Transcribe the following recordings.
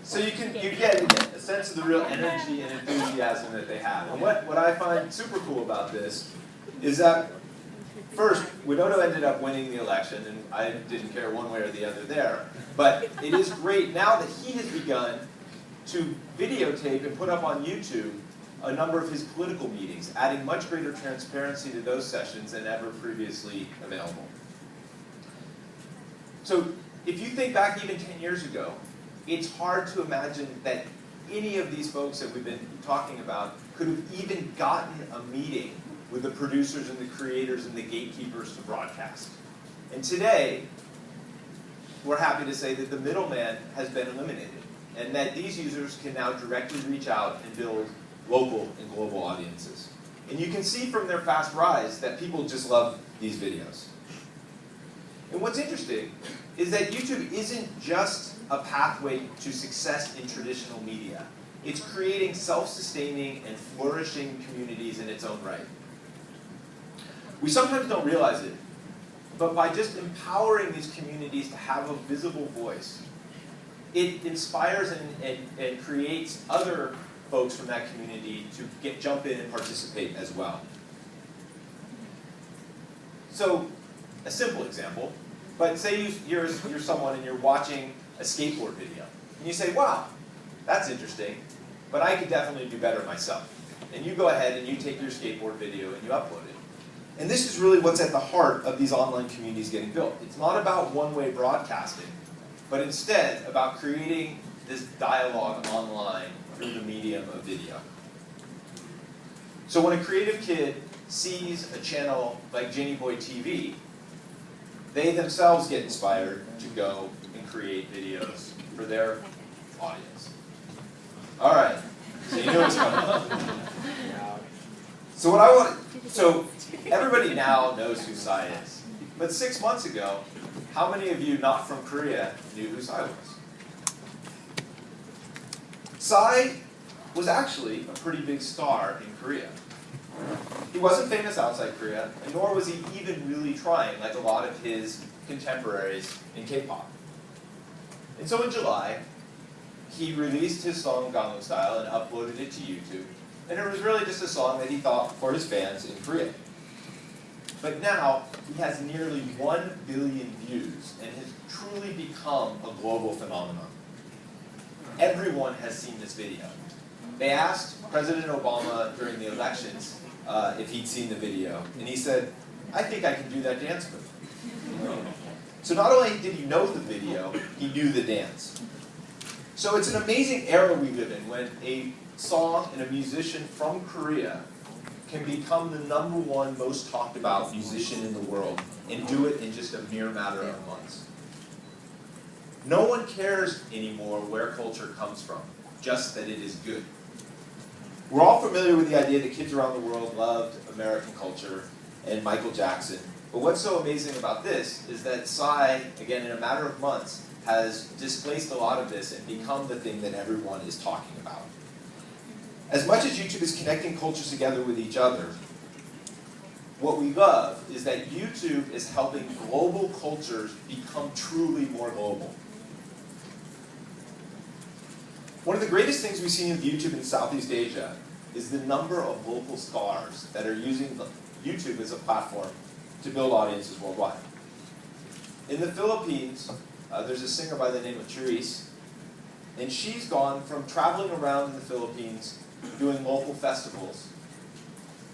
So you get a sense of the real energy and enthusiasm that they have. And what I find super cool about this is that, first, Widodo ended up winning the election, and I didn't care one way or the other there. But it is great now that he has begun to videotape and put up on YouTube a number of his political meetings, adding much greater transparency to those sessions than ever previously available. So if you think back even 10 years ago, it's hard to imagine that any of these folks that we've been talking about could have even gotten a meeting with the producers and the creators and the gatekeepers to broadcast. And today, we're happy to say that the middleman has been eliminated, and that these users can now directly reach out and build local and global audiences. And you can see from their fast rise that people just love these videos. And what's interesting is that YouTube isn't just a pathway to success in traditional media. It's creating self-sustaining and flourishing communities in its own right. We sometimes don't realize it, but by just empowering these communities to have a visible voice, it inspires and creates other folks from that community to jump in and participate as well. So, a simple example, but say you're someone and you're watching a skateboard video, and you say, wow, that's interesting, but I could definitely do better myself. And you go ahead and you take your skateboard video and you upload it. And this is really what's at the heart of these online communities getting built. It's not about one-way broadcasting, but instead about creating this dialogue online through the medium of video. So when a creative kid sees a channel like Ginny Boy TV, they themselves get inspired to go and create videos for their audience. All right, so you know what's coming. So everybody now knows who Psy is. But 6 months ago, how many of you not from Korea knew who Psy was? Psy was actually a pretty big star in Korea. He wasn't famous outside Korea, and nor was he even really trying like a lot of his contemporaries in K-pop. And so in July, he released his song Gangnam Style and uploaded it to YouTube. And it was really just a song that he thought for his fans in Korea. But now, he has nearly 1 billion views and has truly become a global phenomenon. Everyone has seen this video. They asked President Obama during the elections if he'd seen the video, and he said, I think I can do that dance move. So not only did he know the video, he knew the dance. So it's an amazing era we live in when a song and a musician from Korea can become the #1 most talked about musician in the world and do it in just a mere matter of months. No one cares anymore where culture comes from, just that it is good. We're all familiar with the idea that kids around the world loved American culture and Michael Jackson, but what's so amazing about this is that Psy, again in a matter of months, has displaced a lot of this and become the thing that everyone is talking about. As much as YouTube is connecting cultures together with each other, what we love is that YouTube is helping global cultures become truly more global. One of the greatest things we've seen with YouTube in Southeast Asia is the number of local stars that are using YouTube as a platform to build audiences worldwide. In the Philippines, there's a singer by the name of Charisse, and she's gone from traveling around in the Philippines doing local festivals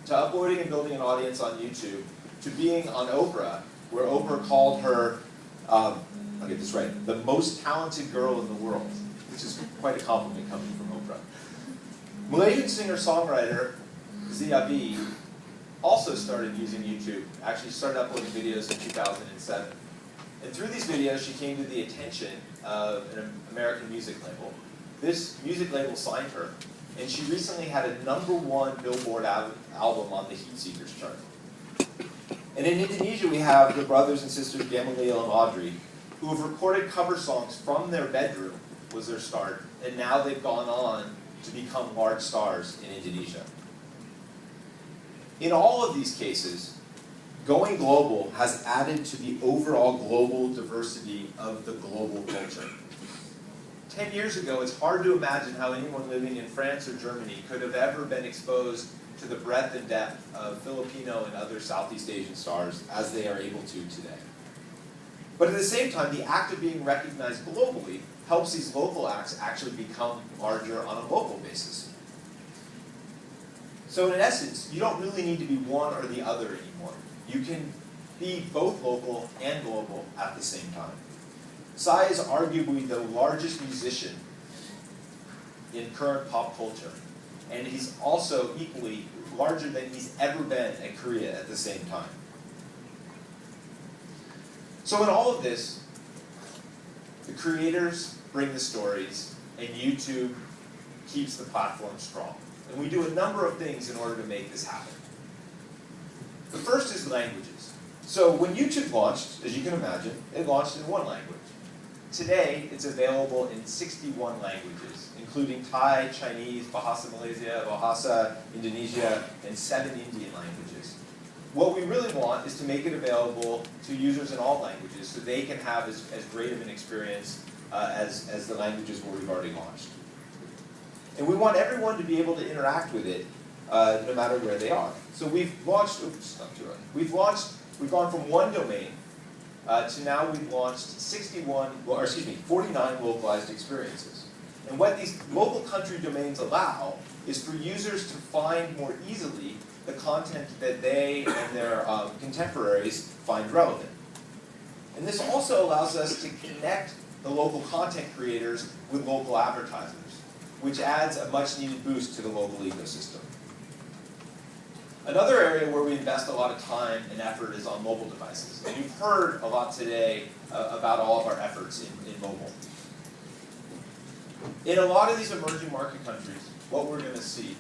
to uploading and building an audience on YouTube to being on Oprah, where Oprah called her, I'll get this right, the most talented girl in the world, which is quite a compliment coming from Oprah. Malaysian singer-songwriter Zia B also started using YouTube, actually started uploading videos in 2007. And through these videos, she came to the attention of an American music label. This music label signed her, and she recently had a #1 Billboard album on the Heat Seekers chart. And in Indonesia, we have the brothers and sisters Gamaliel and Audrey, who have recorded cover songs from their bedroom, was their start, and now they've gone on to become large stars in Indonesia. In all of these cases, going global has added to the overall global diversity of the global culture. 10 years ago, it's hard to imagine how anyone living in France or Germany could have ever been exposed to the breadth and depth of Filipino and other Southeast Asian stars as they are able to today. But at the same time, the act of being recognized globally helps these local acts actually become larger on a local basis. So in essence, you don't really need to be one or the other anymore. You can be both local and global at the same time. Psy is arguably the largest musician in current pop culture, and he's also equally larger than he's ever been at Korea at the same time. So in all of this, the creators bring the stories, and YouTube keeps the platform strong. And we do a number of things in order to make this happen. The first is languages. So when YouTube launched, as you can imagine, it launched in one language. Today, it's available in 61 languages, including Thai, Chinese, Bahasa Malaysia, Bahasa Indonesia, and 7 Indian languages. What we really want is to make it available to users in all languages so they can have as great of an experience as the languages where we've already launched. And we want everyone to be able to interact with it no matter where they are. So we've launched, oops, not too early. We've gone from one domain to now we've launched 49 localized experiences. And what these local country domains allow is for users to find more easily the content that they and their contemporaries find relevant. And this also allows us to connect the local content creators with local advertisers, which adds a much needed boost to the local ecosystem. Another area where we invest a lot of time and effort is on mobile devices. And you've heard a lot today about all of our efforts in mobile. In a lot of these emerging market countries, what we're going to see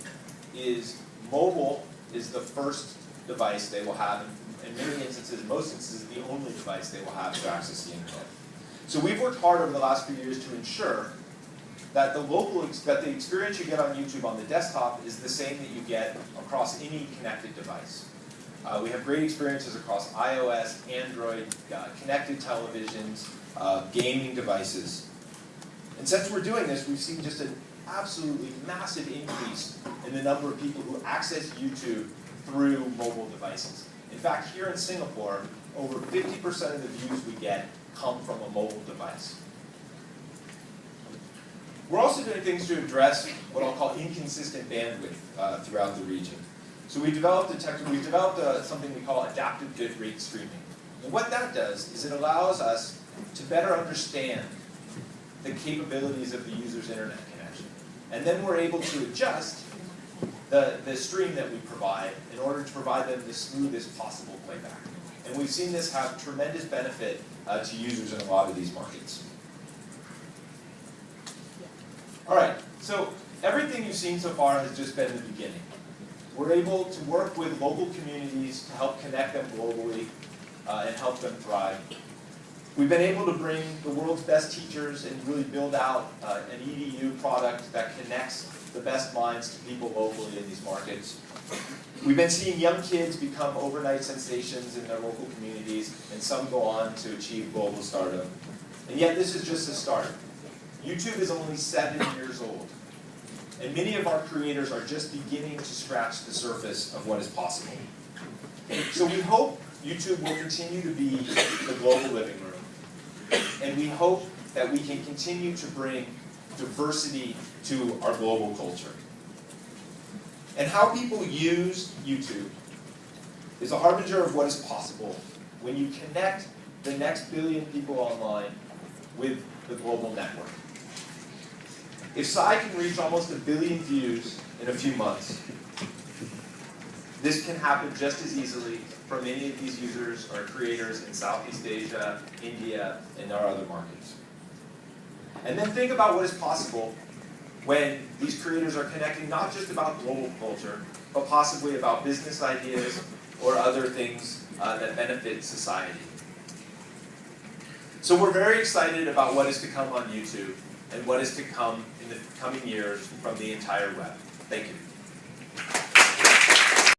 is mobile is the first device they will have, in many instances, in most instances, the only device they will have to access the internet. So we've worked hard over the last few years to ensure that the experience you get on YouTube on the desktop is the same that you get across any connected device. We have great experiences across iOS, Android, connected televisions, gaming devices. And since we're doing this, we've seen just an absolutely massive increase in the number of people who access YouTube through mobile devices. In fact, here in Singapore, over 50% of the views we get come from a mobile device. We're also doing things to address what I'll call inconsistent bandwidth throughout the region. So we've developed something we call adaptive bitrate streaming. And what that does is it allows us to better understand the capabilities of the user's internet connection. And then we're able to adjust the stream that we provide in order to provide them the smoothest possible playback. And we've seen this have tremendous benefit to users in a lot of these markets. All right, so everything you've seen so far has just been the beginning. We're able to work with local communities to help connect them globally and help them thrive. We've been able to bring the world's best teachers and really build out an EDU product that connects the best minds to people locally in these markets. We've been seeing young kids become overnight sensations in their local communities, and some go on to achieve global stardom. And yet this is just the start. YouTube is only 7 years old, and many of our creators are just beginning to scratch the surface of what is possible. So we hope YouTube will continue to be the global living room, and we hope that we can continue to bring diversity to our global culture. And how people use YouTube is a harbinger of what is possible when you connect the next billion people online with the global network. If Psy can reach almost 1 billion views in a few months, this can happen just as easily for many of these users or creators in Southeast Asia, India, and our other markets. And then think about what is possible when these creators are connecting not just about global culture, but possibly about business ideas or other things that benefit society. So we're very excited about what is to come on YouTube and what is to come in the coming years from the entire web. Thank you.